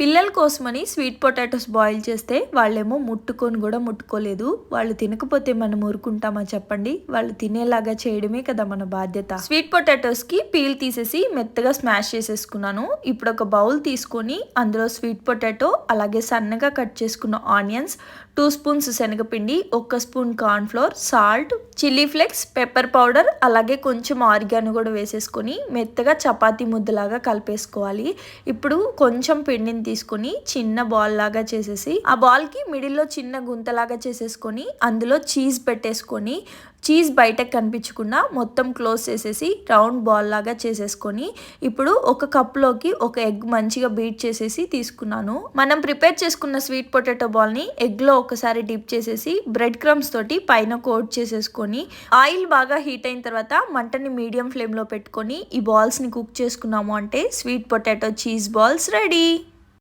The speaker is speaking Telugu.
పిల్లల కోసమని స్వీట్ పొటాటోస్ బాయిల్ చేస్తే వాళ్ళేమో ముట్టుకొని కూడా ముట్టుకోలేదు. వాళ్ళు తినకపోతే మనం ఊరుకుంటామా చెప్పండి? వాళ్ళు తినేలాగా చేయడమే కదా మన బాధ్యత. స్వీట్ పొటాటోస్కి పీల్ తీసేసి మెత్తగా స్మాష్ చేసేసుకున్నాను. ఇప్పుడు ఒక బౌల్ తీసుకొని అందులో స్వీట్ పొటాటో, అలాగే సన్నగా కట్ చేసుకున్న ఆనియన్స్, 2 స్పూన్స్ శనగపిండి, 1 spoon cornflour, salt, chilli flakes, pepper powder, అలాగే కొంచెం ఆరిగాను కూడా వేసేసుకొని మెత్తగా చపాతీ ముద్దలాగా కలిపేసుకోవాలి. ఇప్పుడు కొంచెం పిండిని తీసుకొని చిన్న బాల్ లాగా చేసేసి ఆ బాల్కి మిడిల్లో చిన్న గుంతలాగా చేసేసుకొని అందులో చీజ్ పెట్టేసుకొని, చీజ్ బయటకు కనిపించకుండా మొత్తం క్లోజ్ చేసేసి రౌండ్ బాల్ లాగా చేసేసుకొని ఇప్పుడు ఒక కప్లోకి ఒక ఎగ్ మంచిగా బీట్ చేసేసి తీసుకున్నాను. మనం ప్రిపేర్ చేసుకున్న స్వీట్ పొటాటో బాల్ని ఎగ్లో ఒకసారి డిప్ చేసేసి బ్రెడ్ క్రమ్స్ తోటి పైన కోట్ చేసేసుకొని ఆయిల్ బాగా హీట్ అయిన తర్వాత మంటని మీడియం ఫ్లేమ్లో పెట్టుకొని ఈ బాల్స్ని కుక్ చేసుకున్నాము అంటే sweet potato cheese balls ready.